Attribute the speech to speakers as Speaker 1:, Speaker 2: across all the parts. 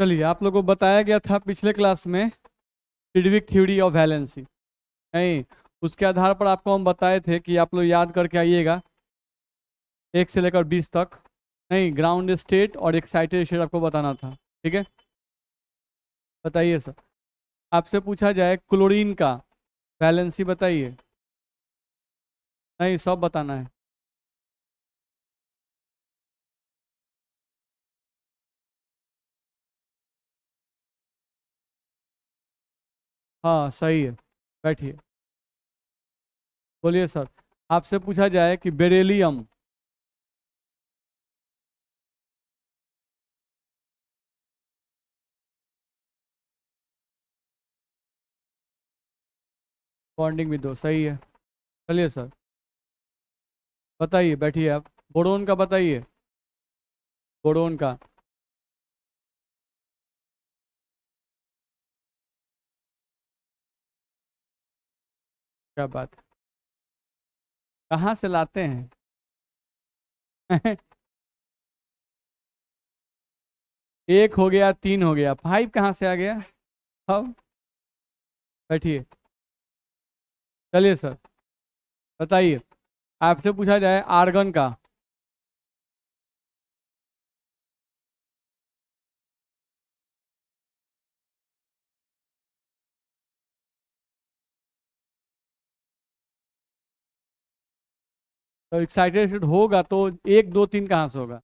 Speaker 1: चलिए, आप लोगों को बताया गया था पिछले क्लास में सिडविक थ्योरी ऑफ वैलेंसी। नहीं, उसके आधार पर आपको हम बताए थे कि आप लोग याद करके आइएगा 1 से लेकर 20 तक। नहीं, ग्राउंड स्टेट और एक्साइटेड स्टेट आपको बताना था। ठीक है, बताइए सर। आपसे पूछा जाए क्लोरीन का वैलेंसी बताइए। नहीं, सब बताना है। हाँ, सही है। बैठिए, बोलिए सर। आपसे पूछा जाए कि बेरेलियम। बॉन्डिंग भी दो, सही है। चलिए सर, बताइए, बैठिए आप। बोरोन का बताइए। बोरोन का। क्या बात है, कहाँ से लाते हैं? एक हो गया, 3 हो गया, 5 कहाँ से आ गया? अब बैठिए। चलिए सर, बताइए। आपसे पूछा जाए आर्गन का। तो एक्साइटेड होगा तो 1 2 3 कहाँ से होगा?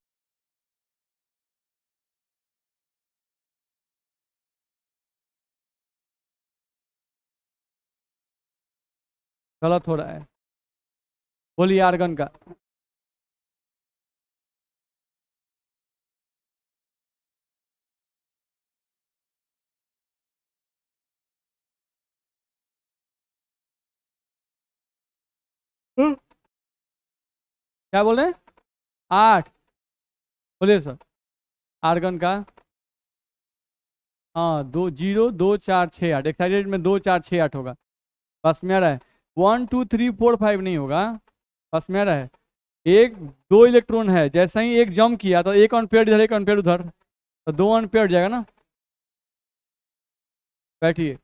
Speaker 1: गलत हो रहा है। बोलिए आर्गन का। हम्म, क्या बोले? 8। बोलिए सर। आर्गन का। हाँ, 2 0 2 4 6 8, एक्साइटेड में 2 4 6 8 होगा। बस में आ रहा है। 1 2 3 4 5 नहीं होगा। बस में आ रहा है। एक, 2 इलेक्ट्रॉन है, जैसे ही एक जंप किया तो एक अनपेयर इधर, एक अनपेयर उधर, तो 2 अनपेयर जाएगा ना। बैठिए।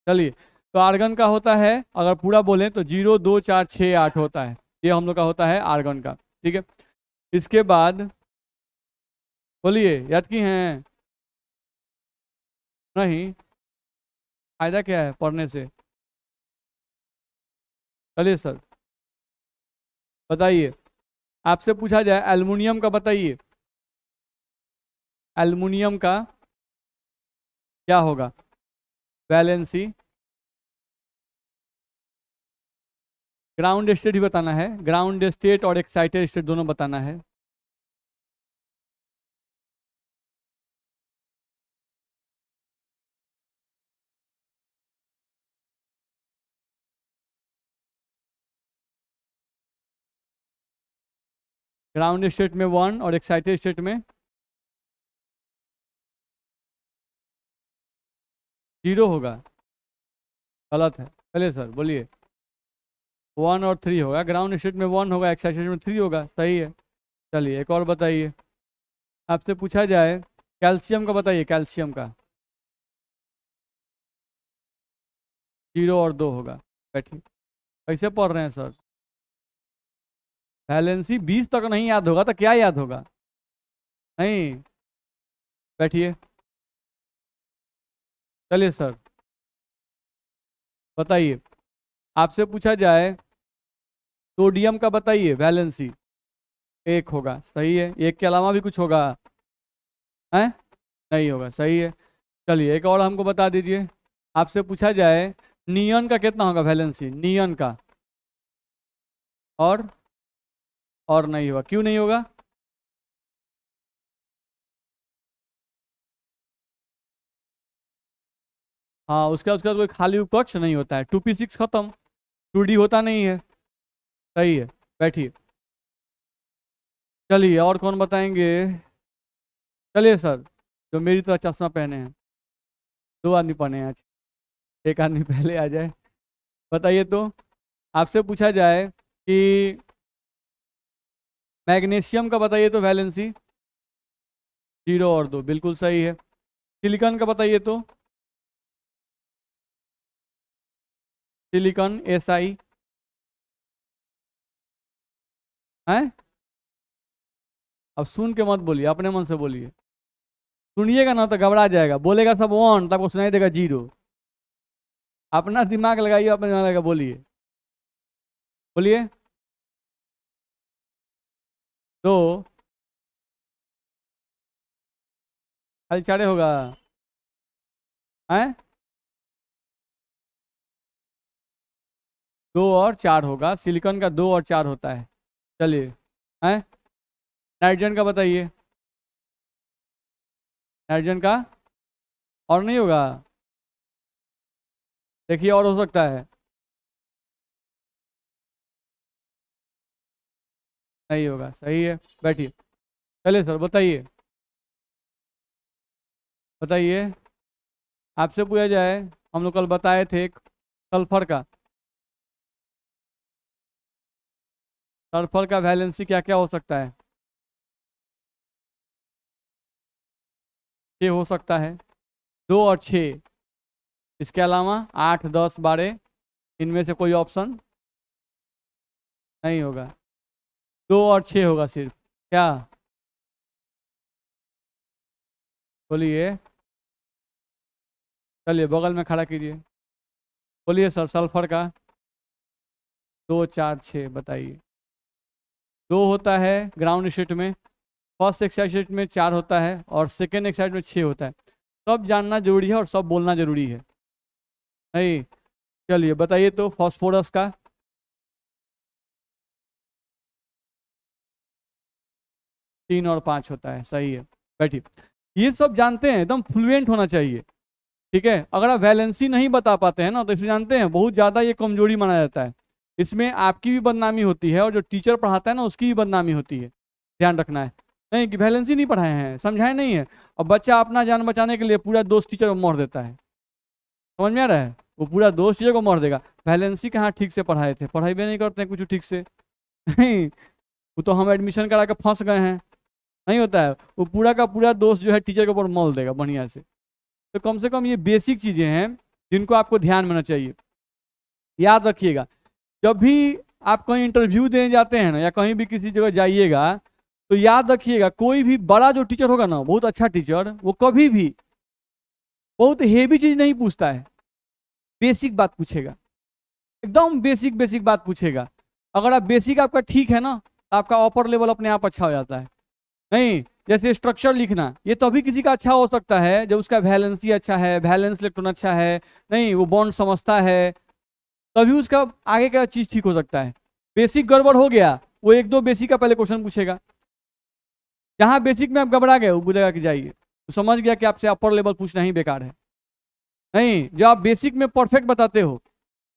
Speaker 1: चलिए, तो आर्गन का होता है, अगर पूरा बोलें तो 0 2 4 6 8 होता है। ये हम लोग का होता है आर्गन का। ठीक है, इसके बाद बोलिए, याद की हैं? नहीं, फायदा क्या है पढ़ने से? चलिए सर, बताइए। आपसे पूछा जाए एल्युमिनियम का बताइए। एल्युमिनियम का क्या होगा वैलेंसी? ग्राउंड स्टेट भी बताना है, ग्राउंड स्टेट और एक्साइटेड स्टेट दोनों बताना है। ग्राउंड स्टेट में 1 और एक्साइटेड स्टेट में 0 होगा। गलत है। चलिए सर, बोलिए। 1 और 3 होगा, ग्राउंड स्टेट में 1 होगा, एक्साइटेड में 3 होगा, सही है। चलिए, एक और बताइए। आपसे पूछा जाए कैल्शियम का बताइए, कैल्शियम का। 0 और 2 होगा। बैठिए। कैसे पढ़ रहे हैं सर? वैलेंसी 20 तक नहीं याद होगा तो क्या याद होगा? नहीं, बैठिए। चलिए सर, बताइए। आपसे पूछा जाए सोडियम का बताइए वैलेंसी। 1 होगा, सही है। एक के अलावा भी कुछ होगा? है? नहीं होगा, सही है। चलिए, एक और हमको बता दीजिए। आपसे पूछा जाए नियन का कितना होगा वैलेंसी, नियन का? और और नहीं होगा, क्यों नहीं होगा? हाँ, उसका उसका कोई खाली कक्ष नहीं होता है। 2p6 खत्म, 2d होता नहीं है। सही है। बैठिए। चलिए, और कौन बताएंगे? चलिए सर, जो मेरी तरह चश्मा पहने हैं। 2 आदमी पहने हैं आज, एक आदमी पहले आ जाए। बताइए तो। आपसे पूछा जाए कि मैग्नीशियम का बताइए तो वैलेंसी। 0 और 2, बिल्कुल सही है। सिलिकॉन का बताइए तो। सिलिकॉन SI है। अब सुन के मत बोलिए, अपने मन से बोलिए। सुनिएगा ना तो घबरा जाएगा, बोलेगा सब 1 तो आपको सुनाई देगा 0। अपना दिमाग लगाइए, अपने दिमाग लगा बोलिए। बोलिए। 2 खाली 4 होगा है। 2 और 4 होगा, सिलिकॉन का 2 और 4 होता है। चलिए है। नाइट्रोजन का बताइए। नाइट्रोजन का और नहीं होगा। देखिए और हो सकता है। नहीं होगा, सही है। बैठिए। चलिए सर बताइए। बताइए। आपसे पूछा जाए, हम लोग कल बताए थे सल्फर का। सल्फर का वैलेंसी क्या क्या हो सकता है? 6 हो सकता है। 2 और 6। इसके अलावा 8, 10, 12, इनमें से कोई ऑप्शन नहीं होगा। 2 और 6 होगा सिर्फ। क्या? बोलिए। चलिए बगल में खड़ा कीजिए। बोलिए सर सल्फर का। 2, 4, 6 बताइए। 2 होता है ग्राउंड स्टेट में, फर्स्ट एक्साइटेड में 4 होता है और सेकेंड एक्साइटेड में 6 होता है। सब जानना जरूरी है और सब बोलना जरूरी है। नहीं। चलिए बताइए तो फास्फोरस का। 3 और 5 होता है, सही है। बैठिए। ये सब जानते हैं, एकदम फ्लुएंट होना चाहिए। ठीक है, अगर आप वैलेंसी नहीं बता पाते हैं ना तो इसमें जानते हैं बहुत ज़्यादा ये कमजोरी माना जाता है। इसमें आपकी भी बदनामी होती है और जो टीचर पढ़ाता है ना उसकी भी बदनामी होती है। ध्यान रखना है। नहीं कि वैलेंसी नहीं पढ़ाए हैं, समझाए नहीं है, और बच्चा अपना जान बचाने के लिए पूरा दोस्त टीचर को मार देता है। समझ में आ रहा है? वो पूरा दोस्त टीचर को मार देगा। वैलेंसी कहाँ ठीक से पढ़ाए थे, पढ़ाई भी नहीं करते हैं कुछ ठीक से। नहीं। वो तो हम एडमिशन करा के फंस गए हैं। नहीं होता है, वो पूरा का पूरा दोस्त जो है टीचर के ऊपर मल देगा बढ़िया से। तो कम से कम ये बेसिक चीजें हैं जिनको आपको ध्यान में रखना चाहिए। याद रखिएगा, जब भी आप कहीं इंटरव्यू देने जाते हैं ना या कहीं भी किसी जगह जाइएगा, तो याद रखिएगा कोई भी बड़ा जो टीचर होगा ना, बहुत अच्छा टीचर, वो कभी भी बहुत हेवी चीज नहीं पूछता है। बेसिक बात पूछेगा। एकदम बेसिक बेसिक बात पूछेगा। अगर आप बेसिक आपका ठीक है ना तो आपका अपर लेवल अपने आप अच्छा हो जाता है। नहीं, जैसे स्ट्रक्चर लिखना, ये तभी किसी का अच्छा हो सकता है जब उसका वैलेंसी अच्छा है, वैलेंस इलेक्ट्रॉन अच्छा है। नहीं, वो बॉन्ड समझता है, तभी उसका आगे का चीज ठीक हो सकता है। बेसिक गड़बड़ हो गया, वो 1, 2 बेसिक का पहले क्वेश्चन पूछेगा। जहां बेसिक में आप घबरा गए वो बोलेगा कि जाइए, तो समझ गया कि आपसे अपर लेवल पूछना ही बेकार है। नहीं, जब आप बेसिक में परफेक्ट बताते हो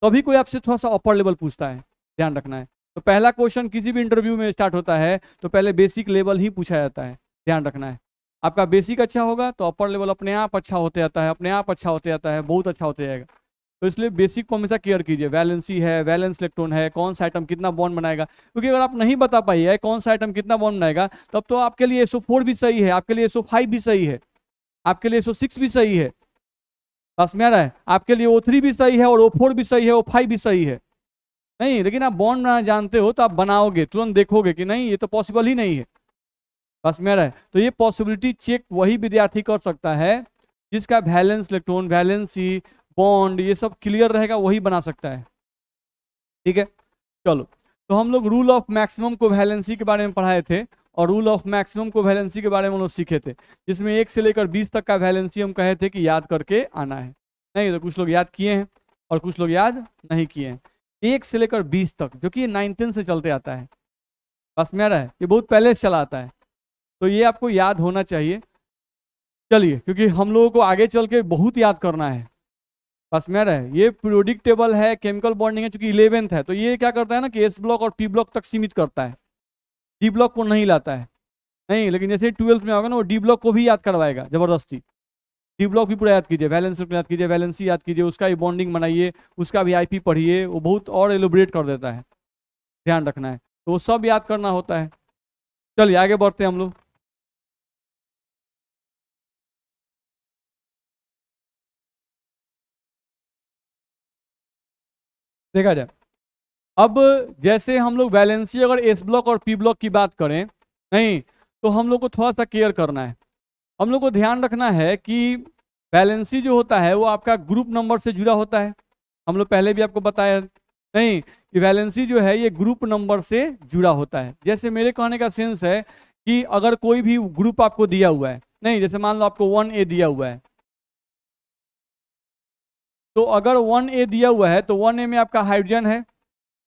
Speaker 1: तभी कोई आपसे थोड़ा सा अपर लेवल पूछता है। ध्यान रखना है। तो पहला क्वेश्चन किसी भी इंटरव्यू में स्टार्ट होता है तो पहले बेसिक लेवल ही पूछा जाता है। ध्यान रखना है। आपका बेसिक अच्छा होगा तो अपर लेवल अपने आप अच्छा होते जाता है, अपने आप अच्छा होते जाता है, बहुत अच्छा होते जाएगा। तो इसलिए बेसिक को हमेशा केयर कीजिए। वैलेंसी है, वैलेंस इलेक्ट्रॉन है, कौन सा आइटम कितना बॉन्ड बनाएगा, क्योंकि अगर आप नहीं बता पाइए कौन सा आइटम कितना बॉन्ड बनाएगा, तब तो आपके लिए SO4 भी सही है, आपके लिए SO5 भी सही है, आपके लिए SO6 भी सही है। बस में आ रहा है? आपके लिए O3 भी सही है और O4 भी सही है, O5 भी सही है। नहीं, लेकिन आप बॉन्ड बनाना जानते हो तो आप बनाओगे, तुरंत देखोगे कि नहीं ये तो पॉसिबल ही नहीं है। बस में आ रहा है? तो ये पॉसिबिलिटी चेक वही विद्यार्थी कर सकता है जिसका वैलेंस इलेक्ट्रॉन, वैलेंसी, बॉन्ड ये सब क्लियर रहेगा, वही बना सकता है। ठीक है। चलो, तो हम लोग रूल ऑफ मैक्सिमम को वैलेंसी के बारे में पढ़ाए थे और रूल ऑफ मैक्सिमम को वैलेंसी के बारे में हम लोग सीखे थे, जिसमें 1 से लेकर 20 तक का वैलेंसी हम कहे थे कि याद करके आना है। नहीं तो कुछ लोग याद किए हैं और कुछ लोग याद नहीं किए हैं। 1 से लेकर 20 तक जो कि 19 से चलते आता है। बस में आ रहा है? ये बहुत पहले से चला आता है, तो ये आपको याद होना चाहिए। चलिए, क्योंकि हम लोगों को आगे चल के बहुत याद करना है। बस में आ रहा है? ये पीरियोडिक टेबल है, केमिकल बॉन्डिंग है, चूंकि 11th है तो ये क्या करता है ना कि S ब्लॉक और P ब्लॉक तक सीमित करता है, D ब्लॉक को नहीं लाता है। नहीं, लेकिन जैसे 12th में होगा ना वो D ब्लॉक को भी याद करवाएगा जबरदस्ती। डी ब्लॉक भी पूरा याद कीजिए, वैलेंस याद कीजिए, वैलेंसी याद कीजिए, उसका भी बॉन्डिंग बनाइए, उसका भी IP पढ़िए, वो बहुत और एलोबरेट कर देता है। ध्यान रखना है, तो वो सब याद करना होता है। चलिए आगे बढ़ते हैं हम लोग। देखा जाए। अब जैसे हम लोग वैलेंसी अगर एस ब्लॉक और पी ब्लॉक की बात करें, नहीं, तो हम लोग को थोड़ा सा केयर करना है। हम लोग को ध्यान रखना है कि वैलेंसी जो होता है वो आपका ग्रुप नंबर से जुड़ा होता है। हम लोग पहले भी आपको बताया, नहीं, कि वैलेंसी जो है ये ग्रुप नंबर से जुड़ा होता है। जैसे मेरे कहने का सेंस है कि अगर कोई भी ग्रुप आपको दिया हुआ है, नहीं, जैसे मान लो आपको 1A दिया हुआ है, तो अगर 1A दिया हुआ है तो 1A में आपका हाइड्रोजन है,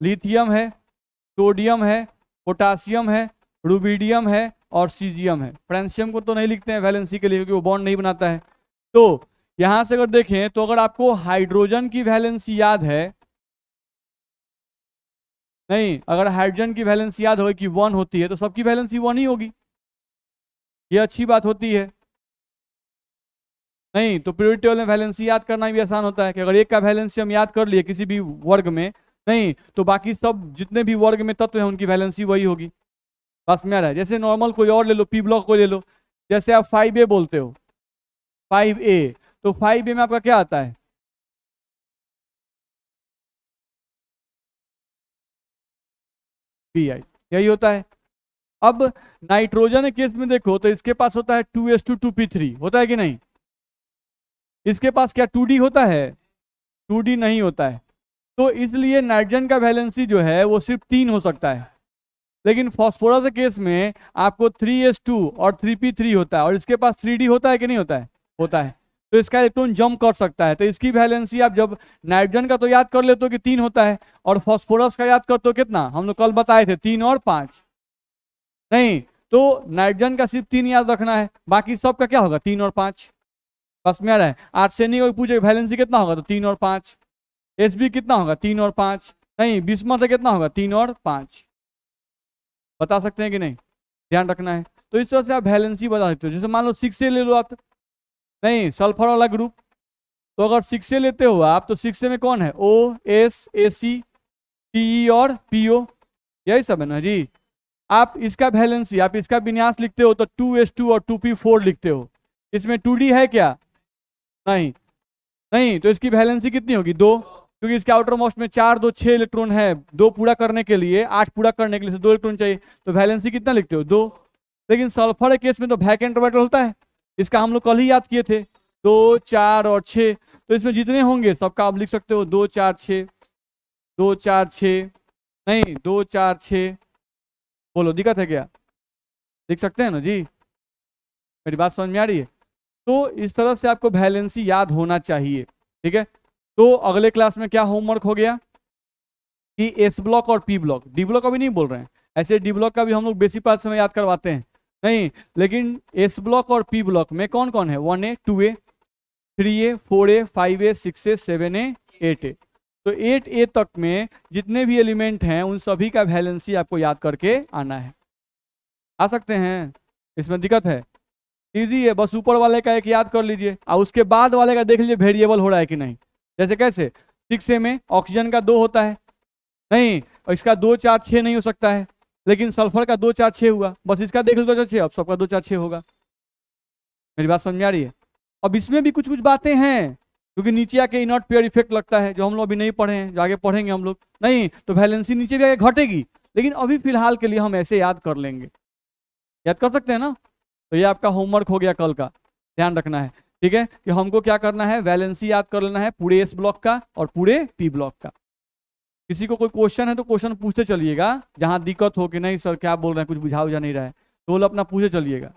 Speaker 1: लिथियम है, सोडियम है, पोटासियम है, रुबिडियम है और सीजियम है। फ्रांसियम को तो नहीं लिखते हैं वैलेंसी के लिए क्योंकि वो बॉन्ड नहीं बनाता है। तो यहां से अगर देखें तो अगर आपको हाइड्रोजन की वैलेंसी याद है, नहीं, अगर हाइड्रोजन की वैलेंसी याद हो कि 1 होती है तो सबकी वैलेंसी 1 ही होगी। ये अच्छी बात होती है। नहीं तो पीरियोडिक टेबल में वैलेंसी याद करना भी आसान होता है कि अगर एक का वैलेंसी हम याद कर लिए किसी भी वर्ग में, नहीं, तो बाकी सब जितने भी वर्ग में तत्व हैं उनकी वैलेंसी वही होगी। बस में आ रहा है। जैसे नॉर्मल कोई और ले लो, पी ब्लॉक को ले लो, जैसे आप 5A बोलते हो, 5A, तो 5A में आपका क्या आता है? Pi, यही होता है। अब नाइट्रोजन के केस में देखो तो इसके पास होता है 2s2 2p3, होता है कि नहीं? इसके पास क्या 2D होता है? 2D नहीं होता है। तो इसलिए नाइट्रोजन का वैलेंसी जो है वो सिर्फ 3 हो सकता है। लेकिन फास्फोरस के केस में आपको 3s2 और 3p3 होता है, और इसके पास 3D होता है कि नहीं होता है? होता है। तो इसका इलेक्ट्रॉन जंप कर सकता है। तो इसकी वैलेंसी आप जब नाइट्रोजन का तो याद कर लेते हो कि 3 होता है, और फास्फोरस का याद करते हो कितना, हम लोग कल बताए थे, 3 और 5। नहीं, तो नाइट्रोजन का सिर्फ 3 याद रखना है, बाकी सबका क्या होगा, 3 और 5। बस में आ रहा है। आर्सेनिक को पूछे वैलेंसी कितना होगा तो 3 और 5। एसबी कितना होगा, 3 और 5। नहीं, बिस्मथ से कितना होगा, 3 और 5। बता सकते हैं कि नहीं? ध्यान रखना है। तो इस तरह से आप वैलेंसी बता सकते हो। जैसे मान लो 6A ले लो आप, नहीं, सल्फर वाला ग्रुप, तो अगर 6A लेते हो आप तो 6A में कौन है, OSAC, TE और PO, यही सब है ना जी। आप इसका वैलेंसी, आप इसका विन्यास लिखते हो तो 2s2 और 2p4 लिखते हो। इसमें 2D है क्या? नहीं। नहीं, तो इसकी वैलेंसी कितनी होगी, 2, क्योंकि इसके आउटर मोस्ट में 4 2 6 इलेक्ट्रॉन है। 2 पूरा करने के लिए, 8 पूरा करने के लिए 2 इलेक्ट्रॉन चाहिए, तो वैलेंसी कितना लिखते हो, 2। लेकिन सल्फर के केस में तो वैकेंट ऑर्बिटल होता है, इसका हम लोग कल ही याद किए थे, 2 4 और 6। तो इसमें जितने होंगे सबका आप लिख सकते हो 2 4 6, 2 4 6, नहीं, 2 4 6। बोलो, दिक्कत है क्या? लिख सकते हैं ना जी? मेरी बात समझ में आ रही है? तो इस तरह से आपको वैलेंसी याद होना चाहिए। ठीक है। तो अगले क्लास में क्या होमवर्क हो गया कि एस ब्लॉक और पी ब्लॉक, डी ब्लॉक अभी नहीं बोल रहे हैं, ऐसे डी ब्लॉक का भी हम लोग बेसिक पार्ट में याद करवाते हैं, नहीं, लेकिन एस ब्लॉक और पी ब्लॉक में कौन कौन है, 1A 2A 3A 4A 5A 6A 7A 8A। तो 8A तक में जितने भी एलिमेंट हैं उन सभी का वैलेंसी आपको याद करके आना है। आ सकते हैं? इसमें दिक्कत है? इजी है, बस ऊपर वाले का एक याद कर लीजिए और उसके बाद वाले का देख लीजिए वेरिएबल हो रहा है कि नहीं। जैसे कैसे, 6A में ऑक्सीजन का 2 होता है, नहीं, और इसका 2 4 6 नहीं हो सकता है, लेकिन सल्फर का 2 4 6 हुआ, बस इसका देख लो 2 4 6, अब सबका 2 4 6 होगा। मेरी बात समझ में आ रही है? अब इसमें भी कुछ कुछ बातें हैं क्योंकि नीचे आके इनॉट पेयर इफेक्ट लगता है जो हम लोग अभी नहीं पढ़े हैं, जो आगे पढ़ेंगे हम लोग, नहीं, तो वैलेंसी नीचे भी आगे घटेगी, लेकिन अभी फिलहाल के लिए हम ऐसे याद कर लेंगे। याद कर सकते हैं ना? तो ये आपका होमवर्क हो गया कल का, ध्यान रखना है। ठीक है, कि हमको क्या करना है, वैलेंसी याद कर लेना है पूरे एस ब्लॉक का और पूरे पी ब्लॉक का। किसी को कोई क्वेश्चन है तो क्वेश्चन पूछते चलिएगा, जहां दिक्कत हो कि नहीं सर क्या बोल रहे हैं, कुछ बुझा उझा नहीं रहा है, तो वो अपना पूछे चलिएगा।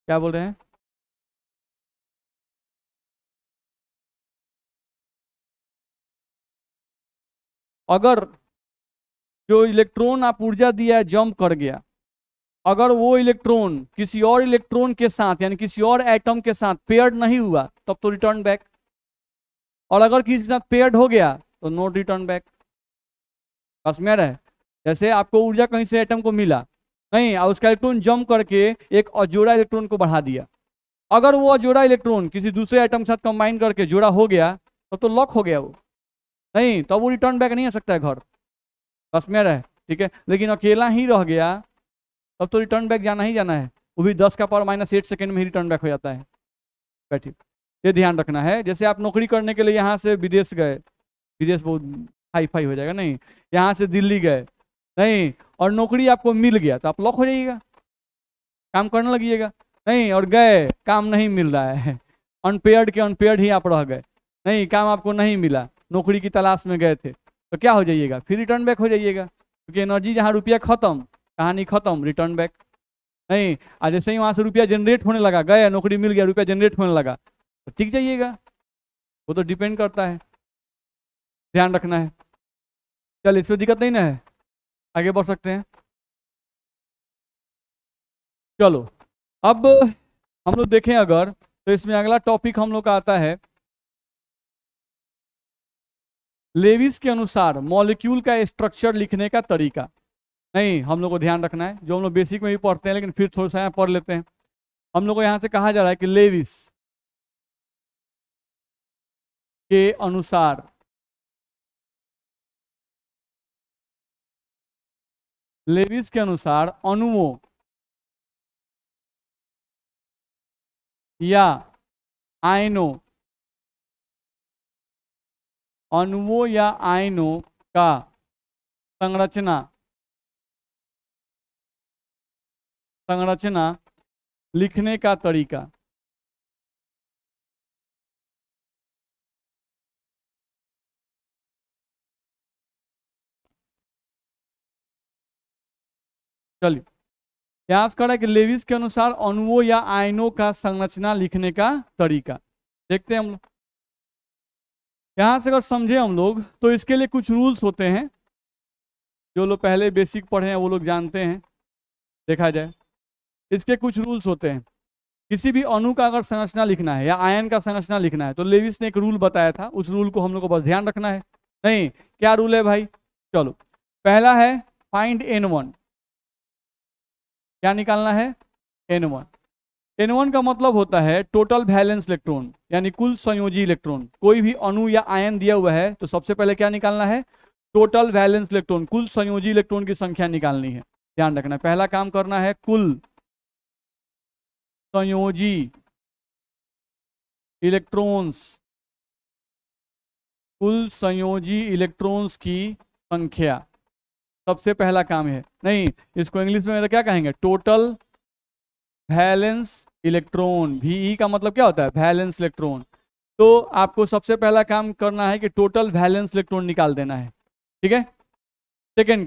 Speaker 1: क्या बोल रहे हैं? अगर जो इलेक्ट्रॉन आप ऊर्जा दिया है जंप कर गया, अगर वो इलेक्ट्रॉन किसी और इलेक्ट्रॉन के साथ यानी किसी और एटम के साथ पेयर्ड नहीं हुआ तब तो रिटर्न बैक, और अगर किसी के साथ पेयर्ड हो गया तो नॉट रिटर्न बैक। बस में रहे। जैसे आपको ऊर्जा कहीं से एटम को मिला, नहीं, और उसका इलेक्ट्रॉन जंप करके एक अजोड़ा इलेक्ट्रॉन को बढ़ा दिया, अगर वो अजोड़ा इलेक्ट्रॉन किसी दूसरे एटम के साथ कंबाइन करके जोड़ा हो गया तब तो लॉक हो गया वो, नहीं, तब वो रिटर्न बैक नहीं आ सकता है घर। बस में रहे। ठीक है, लेकिन अकेला ही रह गया, तब तो रिटर्न बैक जाना ही जाना है, वो भी 10⁻⁸ सेकेंड में ही रिटर्न बैक हो जाता है। बैठिए, ये ध्यान रखना है। जैसे आप नौकरी करने के लिए यहाँ से विदेश गए, विदेश बहुत हाई फाई हो जाएगा, नहीं, यहाँ से दिल्ली गए, नहीं, और नौकरी आपको मिल गया तो आप लॉक हो जाइएगा, काम करने लगिएगा, नहीं, और गए काम नहीं मिल रहा है, अनपेयर्ड के अनपेयर्ड ही आप रह गए, नहीं, काम आपको नहीं मिला, नौकरी की तलाश में गए थे, तो क्या हो जाइएगा, फिर रिटर्न बैक हो जाइएगा, क्योंकि एनर्जी जहाँ रुपया खत्म, कहानी खत्म, रिटर्न बैक। नहीं, आज जैसे ही वहाँ से रुपया जनरेट होने लगा, गए नौकरी मिल गया, रुपया जनरेट होने लगा, तो टिक जाइएगा, वो तो डिपेंड करता है, ध्यान रखना है। चल, इसमें दिक्कत नहीं ना है, आगे बढ़ सकते हैं। चलो, अब हम लोग देखें अगर, तो इसमें अगला टॉपिक हम लोग का आता है लेविस के अनुसार मॉलिक्यूल का स्ट्रक्चर लिखने का तरीका। नहीं, हम लोग को ध्यान रखना है, जो हम लोग बेसिक में भी पढ़ते हैं, लेकिन फिर थोड़ा सा यहाँ पढ़ लेते हैं। हम लोग को यहाँ से कहा जा रहा है कि लेविस के अनुसार अणुओं या आयनों का संरचना लिखने का तरीका। चलिए, यहाँ से कह रहा है कि लेविस के अनुसार अणुओं या आयनों का संरचना लिखने का तरीका। देखते हैं हम लोग, यहाँ से अगर समझे हम लोग, तो इसके लिए कुछ रूल्स होते हैं, जो लोग पहले बेसिक पढ़े हैं वो लोग जानते हैं। देखा जाए, इसके कुछ रूल्स होते हैं। किसी भी अणु का अगर संरचना लिखना है या आयन का संरचना लिखना है, तो लेविस ने एक रूल बताया था, उस रूल को हम लोग को बस ध्यान रखना है। नहीं, क्या रूल है भाई? चलो, पहला है फाइंड N1। क्या निकालना है? N1। N1 का मतलब होता है टोटल वैलेंस इलेक्ट्रॉन, यानी कुल संयोजी इलेक्ट्रॉन। कोई भी अणु या आयन दिया हुआ है तो सबसे पहले क्या निकालना है? टोटल वैलेंस इलेक्ट्रॉन, कुल संयोजी इलेक्ट्रॉन की संख्या निकालनी है। ध्यान रखना, पहला काम करना है कुल संयोजी इलेक्ट्रॉन्स, कुल संयोजी इलेक्ट्रॉन्स की संख्या, सबसे पहला काम है। नहीं, इसको इंग्लिश में क्या कहेंगे? Total valence electron. VE का मतलब क्या होता है? Valence electron. तो आपको सबसे पहला काम करना है कि टोटल वैलेंस इलेक्ट्रॉन निकाल देना है, ठीक है। सेकेंड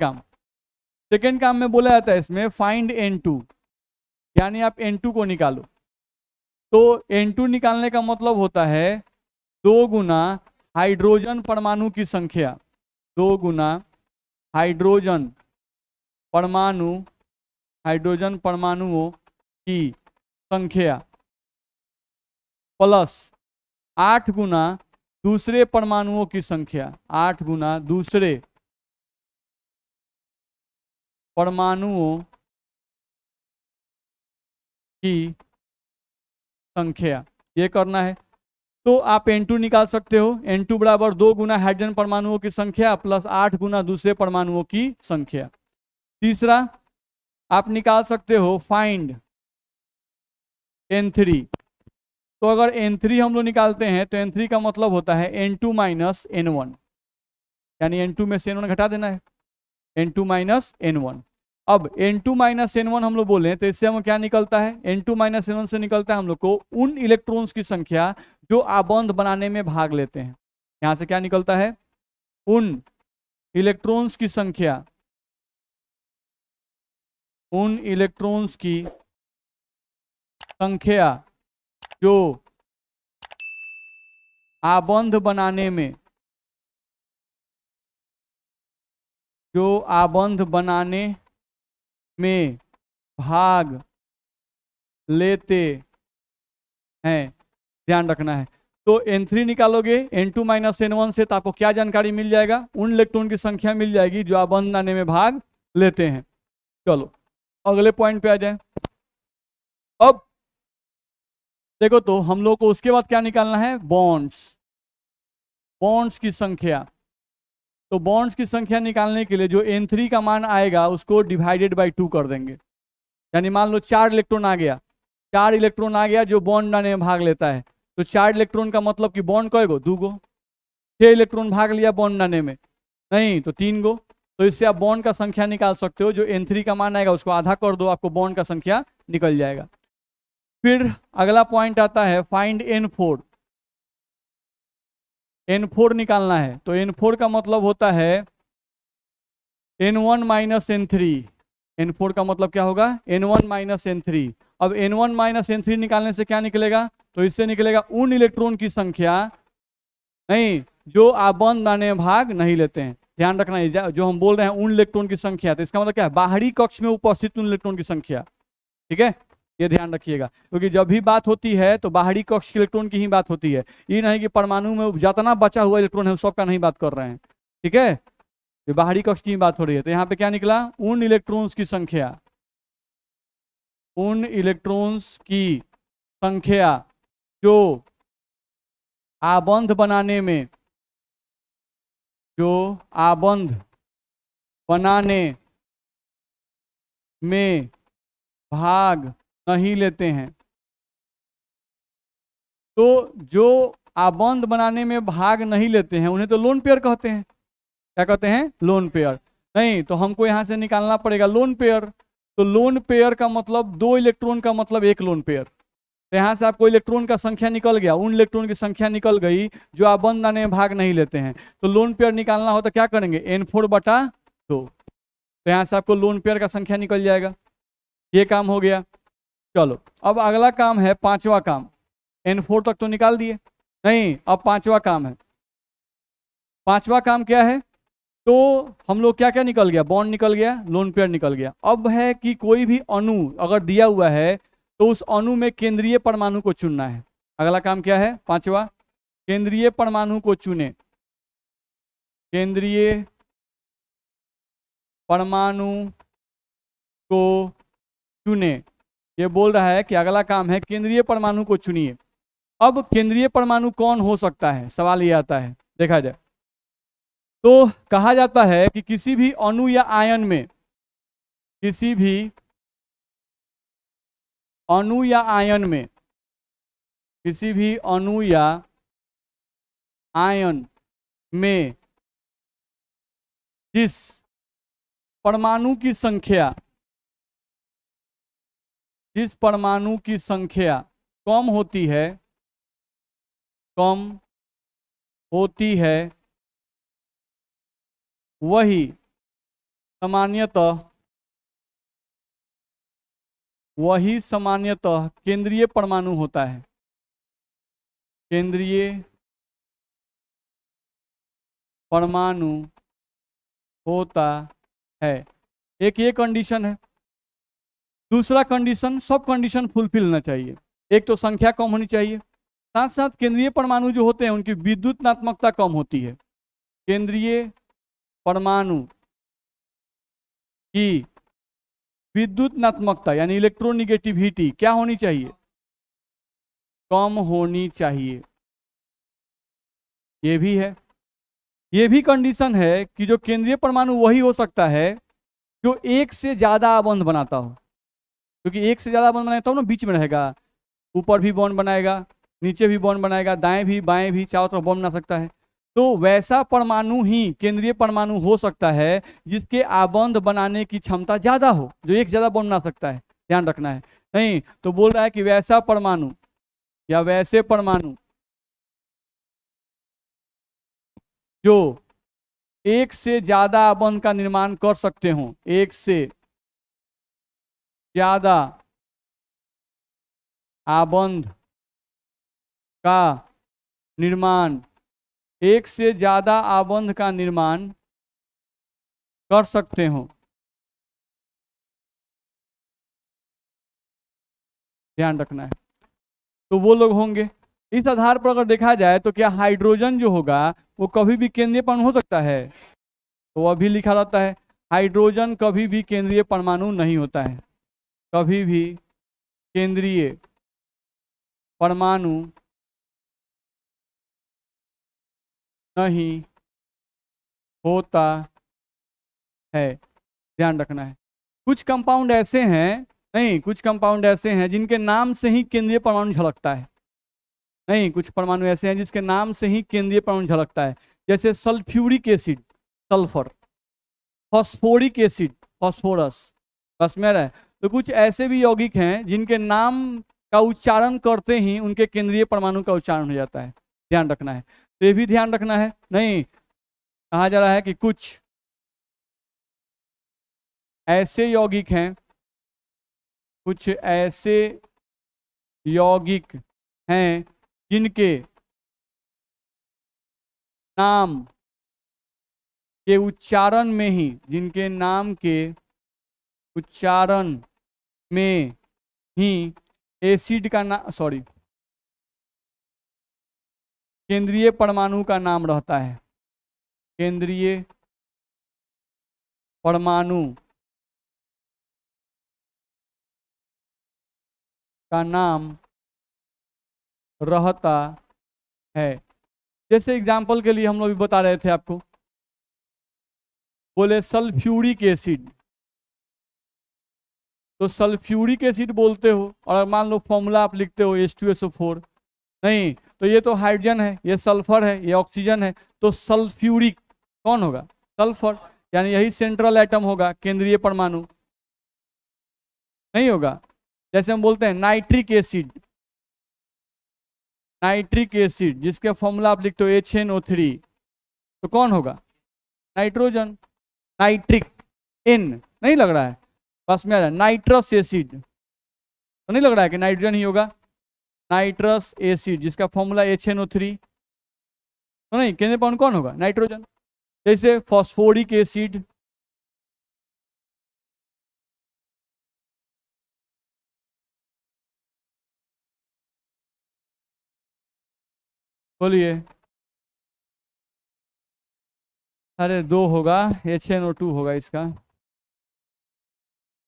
Speaker 1: काम में बोला जाता है इसमें फाइंड N2, यानी आप N2 को निकालो। तो N2 निकालने का मतलब होता है 2 गुना हाइड्रोजन परमाणु की संख्या, 2 गुना हाइड्रोजन परमाणुओं की संख्या प्लस 8 गुना दूसरे परमाणुओं की संख्या, 8 गुना दूसरे परमाणुओं की संख्या, ये करना है। तो आप N2 निकाल सकते हो। N2 बराबर 2 गुना हाइड्रोजन परमाणुओं की संख्या प्लस 8 गुना दूसरे परमाणुओं की संख्या। तीसरा आप निकाल सकते हो फाइंड N3। तो अगर N3 हम लोग निकालते हैं तो N3 का मतलब होता है N2 माइनस N1, यानी N2 में से N1 घटा देना है, N2 माइनस N1। अब N2 माइनस N1 हम लोग बोले तो इससे हम क्या निकलता है? N2 माइनस N1 से निकलता है हम लोग को उन इलेक्ट्रॉन्स की संख्या जो आबंध बनाने में भाग लेते हैं। यहां से क्या निकलता है? उन इलेक्ट्रॉन्स की संख्या, उन इलेक्ट्रॉन्स की संख्या जो आबंध बनाने में भाग लेते हैं, ध्यान रखना है। तो N3 निकालोगे N2 माइनस N1 से, तो आपको क्या जानकारी मिल जाएगा? उन इलेक्ट्रॉन की संख्या मिल जाएगी जो आबंध बनाने में भाग लेते हैं। चलो अगले पॉइंट पे आ जाए। अब देखो, तो हम लोग को उसके बाद क्या निकालना है? बॉन्ड्स की संख्या। तो बॉन्ड्स की संख्या निकालने के लिए जो N3 का मान आएगा उसको डिवाइडेड बाई 2 कर देंगे। यानी मान लो 4 इलेक्ट्रॉन आ गया, 4 इलेक्ट्रॉन आ गया जो बॉन्ड बनाने में भाग लेता है। तो 4 इलेक्ट्रॉन का मतलब कि बॉन्ड कय गो, 2 गो। 6 इलेक्ट्रॉन भाग लिया बॉन्ड बनाने में, नहीं तो 3 गो। तो इससे आप बॉन्ड का संख्या निकाल सकते हो, जो N3 का मान आएगा उसको आधा कर दो, आपको बॉन्ड का संख्या निकल जाएगा। फिर अगला पॉइंट आता है फाइंड N4। N4 निकालना है, तो N4 का मतलब होता है N1 माइनस N3। N4 का मतलब क्या होगा, N1 माइनस N3। अब N1 माइनस N3 निकालने से क्या निकलेगा, तो इससे निकलेगा उन इलेक्ट्रॉन की संख्या नहीं जो आबंध बनाने में भाग नहीं लेते हैं। ध्यान रखना है जो हम बोल रहे हैं उन इलेक्ट्रॉन की संख्या, तो इसका मतलब क्या है, बाहरी कक्ष में उपस्थित उन इलेक्ट्रॉन की संख्या। ठीक है, ये ध्यान रखिएगा, क्योंकि जब भी बात होती है तो बाहरी कक्ष के इलेक्ट्रॉन की ही बात होती है। ये नहीं कि परमाणु में जितना बचा हुआ इलेक्ट्रॉन है उस सबका नहीं बात कर रहे हैं। ठीक है, ये बाहरी कक्ष की बात हो रही है। तो यहाँ पे क्या निकला, उन इलेक्ट्रॉन्स की संख्या, उन इलेक्ट्रॉन्स की संख्या जो आबंध बनाने में, जो आबंध बनाने में भाग नहीं लेते हैं। तो जो आबंध बनाने में भाग नहीं लेते हैं उन्हें तो लोन पेयर कहते हैं। क्या कहते हैं, लोन पेयर। नहीं तो हमको यहां से निकालना पड़ेगा लोन पेयर। तो लोन पेयर का मतलब 2 इलेक्ट्रॉन का मतलब 1 लोन पेयर। तो यहाँ से आपको इलेक्ट्रॉन का संख्या निकल गया, उन इलेक्ट्रॉन की संख्या निकल गई जो आबंध बनाने में भाग नहीं लेते हैं। तो लोन पेयर निकालना हो तो क्या करेंगे, N4/2। तो यहाँ से आपको लोन पेयर का संख्या निकल जाएगा। ये काम हो गया। चलो अब अगला काम है 5वां काम। N4 तक तो निकाल दिए, नहीं अब 5वां काम है। 5वां काम क्या है, तो हम लोग क्या क्या निकल गया, बॉन्ड निकल गया, लोन पेयर निकल गया। अब है कि कोई भी अणु अगर दिया हुआ है तो उस अणु में केंद्रीय परमाणु को चुनना है। अगला काम क्या है 5वां, केंद्रीय परमाणु को चुने। केंद्रीय परमाणु को चुने, ये बोल रहा है कि अगला काम है केंद्रीय परमाणु को चुनिए। अब केंद्रीय परमाणु कौन हो सकता है, सवाल ये आता है। देखा जाए तो कहा जाता है कि किसी भी अणु या आयन में, किसी भी अणु या आयन में, किसी भी अणु या आयन में जिस परमाणु की संख्या, जिस परमाणु की संख्या कम होती है, कम होती है, वही सामान्यतः, वही सामान्यतः केंद्रीय परमाणु होता है। केंद्रीय परमाणु होता है, एक ये कंडीशन है। दूसरा कंडीशन, सब कंडीशन फुलफिल होना चाहिए। एक तो संख्या कम होनी चाहिए, साथ साथ केंद्रीय परमाणु जो होते हैं उनकी विद्युतात्मकता कम होती है। केंद्रीय परमाणु की विद्युतात्मकता यानी इलेक्ट्रोनिगेटिविटी क्या होनी चाहिए, कम होनी चाहिए। ये भी है, ये भी कंडीशन है कि जो केंद्रीय परमाणु वही हो सकता है जो एक से ज्यादा आबंध बनाता हो, क्योंकि एक से ज्यादा बॉन्ड बनाएगा तब ना बीच में रहेगा, ऊपर भी बॉन्ड बनाएगा, नीचे भी बॉन्ड बनाएगा, दाएं भी बाएं भी, चारों तरफ बॉन्ड बना सकता है। तो वैसा परमाणु ही केंद्रीय परमाणु हो सकता है जिसके आबंध बनाने की क्षमता ज्यादा हो, जो एक ज्यादा बॉन्ड बना सकता है। ध्यान रखना है। नहीं तो बोल रहा है कि वैसा परमाणु या वैसे परमाणु जो एक से ज्यादा आबंध का निर्माण कर सकते हो, एक से ज्यादा आबंध का निर्माण, एक से ज्यादा आबंध का निर्माण कर सकते हो। ध्यान रखना है। तो वो लोग होंगे। इस आधार पर अगर देखा जाए तो क्या हाइड्रोजन जो होगा वो कभी भी केंद्रीय परमाणु हो सकता है, तो वह भी लिखा रहता है हाइड्रोजन कभी भी केंद्रीय परमाणु नहीं होता है, कभी भी केंद्रीय परमाणु नहीं होता है। ध्यान रखना है। कुछ कंपाउंड ऐसे हैं, नहीं, कुछ कंपाउंड ऐसे हैं जिनके नाम से ही केंद्रीय परमाणु झलकता है। नहीं, कुछ परमाणु ऐसे हैं जिसके नाम से ही केंद्रीय परमाणु झलकता है, जैसे sulphuric acid sulphur, phosphoric acid phosphorus, बस में रहे। तो कुछ ऐसे भी यौगिक हैं जिनके नाम का उच्चारण करते ही उनके केंद्रीय परमाणु का उच्चारण हो जाता है, ध्यान रखना है। तो ये भी ध्यान रखना है। नहीं, कहा जा रहा है कि कुछ ऐसे यौगिक हैं, कुछ ऐसे यौगिक हैं जिनके नाम के उच्चारण में ही, जिनके नाम के उच्चारण में ही एसिड का नाम, सॉरी, केंद्रीय परमाणु का नाम रहता है। केंद्रीय परमाणु का नाम रहता है। जैसे एग्जाम्पल के लिए हम लोग भी बता रहे थे आपको, बोले सल्फ्यूरिक एसिड, तो सल्फ्यूरिक एसिड बोलते हो और मान लो फॉर्मूला आप लिखते हो H2SO4, नहीं तो ये तो हाइड्रोजन है, ये सल्फर है, ये ऑक्सीजन है, तो सल्फ्यूरिक कौन होगा? सल्फर, यानी यही सेंट्रल एटम होगा, केंद्रीय परमाणु नहीं होगा। जैसे हम बोलते हैं नाइट्रिक एसिड, नाइट्रिक एसिड जिसके फॉर्मूला आप लिखते हो HNO3, तो कौन होगा? नाइट्रोजन, नाइट्रिक, N नहीं लग रहा है, बस में आ रहा है। नाइट्रस एसिड, तो नहीं लग रहा है कि नाइट्रोजन ही होगा, नाइट्रस एसिड जिसका फॉर्मूला HNO3, तो नहीं, केंद्रीय परमाणु कौन होगा? नाइट्रोजन। जैसे फॉस्फोरिक एसिड, बोलिए। अरे 2 होगा, HNO2 होगा इसका।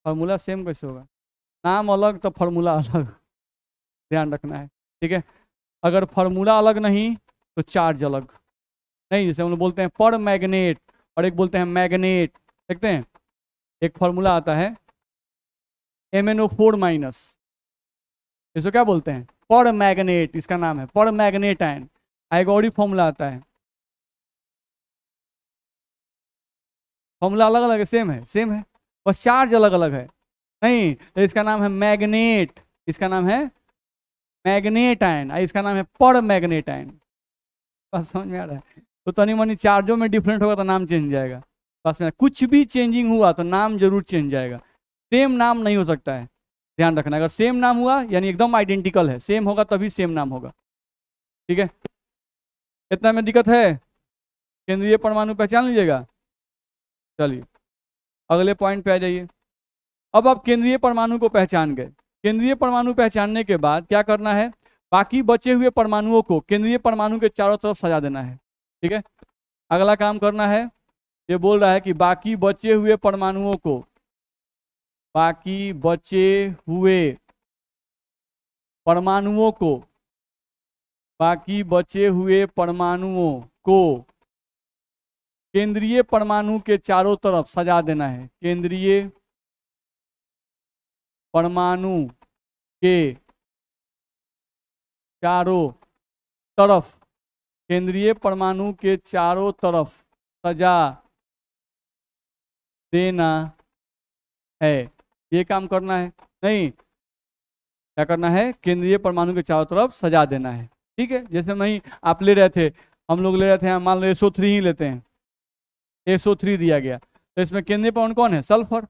Speaker 1: फॉर्मूला सेम कैसे होगा? नाम अलग तो फॉर्मूला अलग, ध्यान रखना है, ठीक है। अगर फॉर्मूला अलग नहीं तो चार्ज अलग। नहीं, जैसे हम लोग बोलते हैं पर मैग्नेट और एक बोलते हैं मैग्नेट, देखते हैं एक फॉर्मूला आता है MnO4-, इसको क्या बोलते हैं? पर मैग्नेट, इसका नाम है पर मैग्नेट आयन। एक और ही फॉर्मूला आता है, फॉर्मूला अलग अलग है, सेम है, सेम है, बस चार्ज अलग अलग है। नहीं, तो इसका नाम है मैग्नेट, इसका नाम है मैग्नेट आयन, इसका नाम है पर मैग्नेट आयन। बस समझ में आ रहा है? तो तनी मनी चार्जों में डिफरेंट होगा तो नाम चेंज हो जाएगा, बस में कुछ भी चेंजिंग हुआ तो नाम जरूर चेंज जाएगा, सेम नाम नहीं हो सकता है, ध्यान रखना। अगर सेम नाम हुआ यानी एकदम आइडेंटिकल है, सेम होगा तभी सेम नाम होगा, ठीक है। इतना में दिक्कत है? केंद्रीय परमाणु पहचान लीजिएगा। चलिए अगले पॉइंट पे आ जाइए। अब आप केंद्रीय परमाणु को पहचान गए। केंद्रीय परमाणु पहचानने के बाद क्या करना है? बाकी बचे हुए परमाणुओं को केंद्रीय परमाणु के चारों तरफ सजा देना है, ठीक है। अगला काम करना है, ये बोल रहा है कि बाकी बचे हुए परमाणुओं को, बाकी बचे हुए परमाणुओं को, बाकी बचे हुए परमाणुओं को केंद्रीय परमाणु के चारों तरफ सजा देना है। केंद्रीय परमाणु के चारों तरफ, केंद्रीय परमाणु के चारों तरफ सजा देना है, ये काम करना है। नहीं, क्या करना है? केंद्रीय परमाणु के चारों तरफ सजा देना है, ठीक है। जैसे नहीं आप ले रहे थे, हम लोग ले रहे थे, मान लो SO3 ही लेते हैं, SO3 दिया गया, तो इसमें केंद्रीय परमाणु कौन है? सल्फर,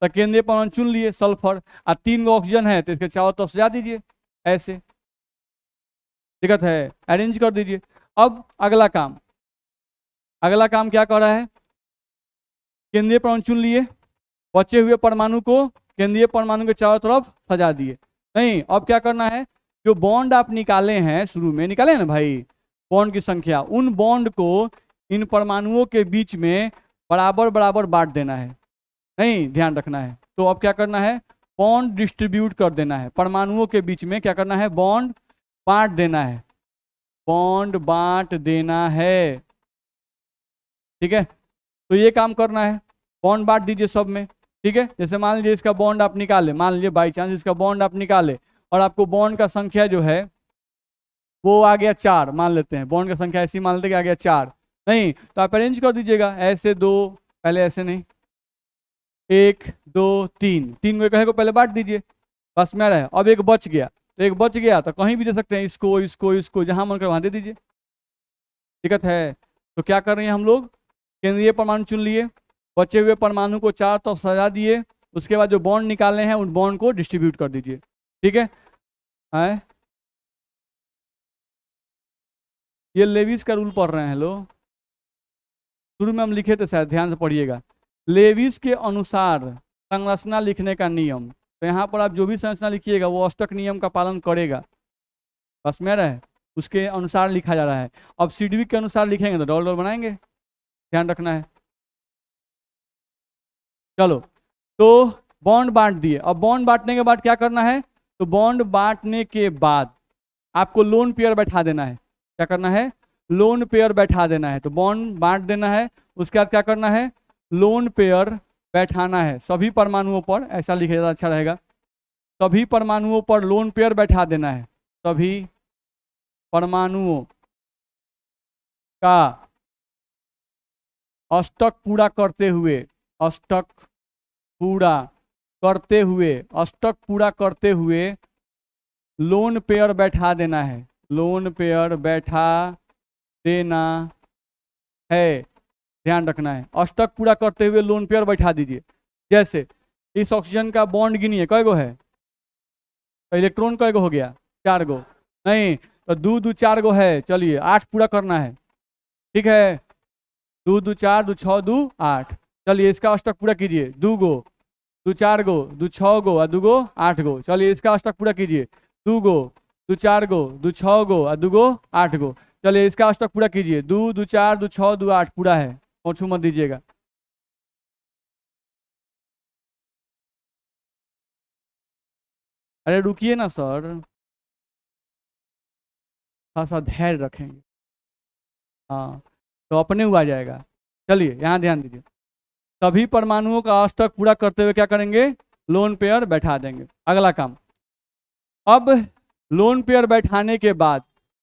Speaker 1: तो केंद्रीय परमाणु चुन लिए सल्फर, और 3 गो ऑक्सीजन है तो इसके चारों तरफ सजा दीजिए ऐसे, दिक्कत है? अरेंज कर दीजिए। अब अगला काम, अगला काम क्या कर रहा है? केंद्रीय परमाणु चुन लिए, बचे हुए परमाणु को केंद्रीय परमाणु के चारों तरफ सजा दिए। नहीं, अब क्या करना है? जो बॉन्ड आप निकाले हैं, शुरू में निकाले हैं ना भाई बॉन्ड की संख्या, उन बॉन्ड को इन परमाणुओं के बीच में बराबर बराबर बांट देना है। नहीं, ध्यान रखना है। तो अब क्या करना है? बॉन्ड डिस्ट्रीब्यूट कर देना है परमाणुओं के बीच में, क्या करना है? बॉन्ड बांट देना है, बॉन्ड बांट देना है, ठीक है। तो ये काम करना है, बॉन्ड बांट दीजिए सब में। ठीक है, जैसे मान लीजिए इसका बॉन्ड आप निकाले, मान लीजिए बाई चांस इसका बॉन्ड आप निकाले और आपको बॉन्ड का संख्या जो है वो आ गया 4, मान लेते हैं बॉन्ड का संख्या ऐसी मान लेते हैं कि आ गया 4, नहीं तो आप अरेंज कर दीजिएगा ऐसे दो, पहले ऐसे नहीं, 1 2 3, 3 को कहे को पहले बांट दीजिए, बस में रहे। अब एक बच गया, तो एक बच गया तो कहीं भी दे सकते हैं, इसको इसको इसको, जहां मन कर वहां दे दीजिए, दिक्कत है। तो क्या कर रहे हैं हम लोग, केंद्रीय परमाणु चुन लिए, बचे हुए परमाणु को 4 तरफ सजा दिए, उसके बाद जो बॉन्ड निकालने हैं उन बॉन्ड को डिस्ट्रीब्यूट कर दीजिए, ठीक है। आए? ये लेविस का रूल पढ़ रहे हैं लोग, शुरू में हम लिखे थे शायद, ध्यान से पढ़िएगा। लेविस के अनुसार संरचना लिखने का नियम, तो यहाँ पर आप जो भी संरचना लिखिएगा वो अष्टक नियम का पालन करेगा, बस में रहे, उसके अनुसार लिखा जा रहा है। अब सीडीवी के अनुसार लिखेंगे तो डॉल डॉल बनाएंगे, ध्यान रखना है। चलो, तो बॉन्ड बांट दिए, अब बॉन्ड बांटने के बाद क्या करना है, तो बॉन्ड बांटने के बाद आपको लोन पेयर बैठा देना है। क्या करना है, लोन पेयर बैठा देना है। तो बॉन्ड बांट देना है, उसके बाद क्या करना है, लोन पेयर बैठाना है सभी परमाणुओं पर, ऐसा लिखे ज़्यादा अच्छा रहेगा, सभी परमाणुओं पर लोन पेयर बैठा देना है, सभी परमाणुओं का अष्टक पूरा करते हुए, अष्टक पूरा करते हुए, अष्टक पूरा करते हुए लोन पेयर बैठा देना है, लोन पेयर बैठा देना है, ध्यान रखना है। अष्टक पूरा करते हुए लोन पेयर बैठा दीजिए। जैसे इस ऑक्सीजन का बॉन्ड गिनिए कै गो है, तो इलेक्ट्रॉन कै गो हो गया, 4 गो, नहीं तो 2 2 4 गो है, चलिए 8 पूरा करना है, ठीक है, 2 2 4 2 6 2 8, चलिए इसका अष्टक पूरा कीजिए, 2 गो 2 4 गो 2 6 गो और 2 गो 8 गो, चलिए इसका अष्टक पूरा कीजिए, 2 गो 2 4 गो 2 6 गो और 2 गो 8 गो, चलिए इसका अष्टक पूरा कीजिए, 2 2 4 2 6 2 8 पूरा है, पहुँचू मत दीजिएगा। अरे रुकिए ना सर, थोड़ा सा धैर्य रखेंगे, हाँ तो अपने हुआ जाएगा। चलिए यहाँ ध्यान दीजिए, सभी परमाणुओं का अष्टक पूरा करते हुए क्या करेंगे, लोन पेयर बैठा देंगे। अगला काम, अब लोन पेयर बैठाने के बाद,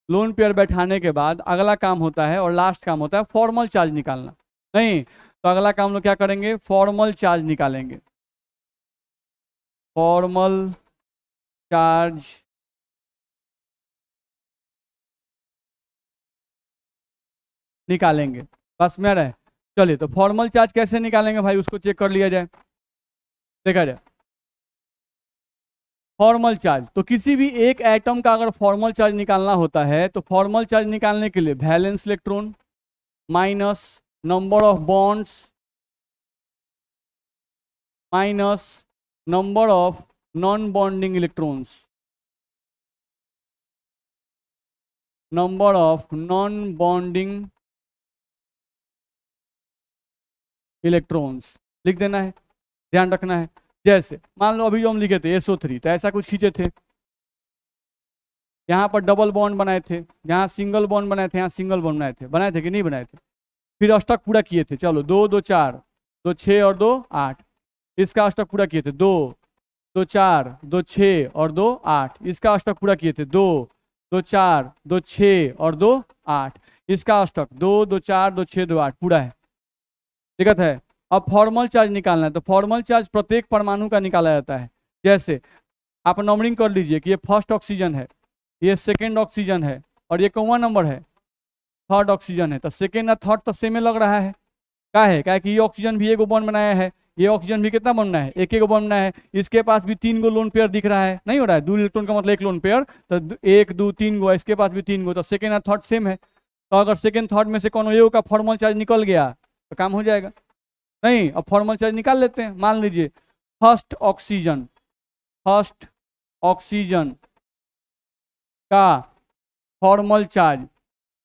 Speaker 1: लोन पेयर बैठाने के बाद अगला काम होता है और लास्ट काम होता है फॉर्मल चार्ज निकालना, नहीं तो अगला काम लोग क्या करेंगे, फॉर्मल चार्ज निकालेंगे, फॉर्मल चार्ज निकालेंगे, बस में रहे। चलिए तो फॉर्मल चार्ज कैसे निकालेंगे भाई, उसको चेक कर लिया जाए, देखा जाए। फॉर्मल चार्ज, तो किसी भी एक एटम का अगर फॉर्मल चार्ज निकालना होता है तो फॉर्मल चार्ज निकालने के लिए valence electron minus number of bonds minus number of non bonding electrons, number of non bonding electrons लिख देना है, ध्यान रखना है। जैसे मान लो अभी जो हम लिखे थे SO3, तो ऐसा कुछ खींचे थे, यहाँ पर डबल बॉन्ड बनाए थे, यहाँ सिंगल बॉन्ड बनाए थे, यहाँ सिंगल बॉन्ड बनाए थे कि नहीं बनाए थे, फिर अष्टक पूरा किए थे, चलो 2 2 4 2 6 और 2 8, इसका अष्टक पूरा किए थे, 2 2 4 2 6 और 2 8, इसका अष्टक पूरा किए थे, 2 2 4 2 6 और 2 8, इसका अष्टक 2 2 4 2 6 2 8 पूरा है, दिक्कत है। अब फॉर्मल चार्ज निकालना है, तो फॉर्मल चार्ज प्रत्येक परमाणु का निकाला जाता है। जैसे आप नंबरिंग कर लीजिए कि ये फर्स्ट ऑक्सीजन है, ये सेकेंड ऑक्सीजन है और ये कौन नंबर है, थर्ड ऑक्सीजन है, तो सेकेंड और थर्ड तो सेम लग रहा है, क्या है कि ये ऑक्सीजन भी एक बॉन्ड बनाया है, ये ऑक्सीजन भी कितना बनना है, एक बॉन्ड बनाया है, इसके पास भी 3 गो लोन पेयर दिख रहा है, नहीं हो रहा है, 2 इलेक्ट्रॉन का मतलब 1 लोन पेयर, तो 1 2 3 गो, इसके पास भी 3 गो, तो सेकेंड और थर्ड सेम है, तो अगर सेकेंड थर्ड में से कौन एक का फॉर्मल चार्ज निकल गया तो काम हो जाएगा। नहीं, अब फॉर्मल चार्ज निकाल लेते हैं, मान लीजिए फर्स्ट ऑक्सीजन का फॉर्मल चार्ज,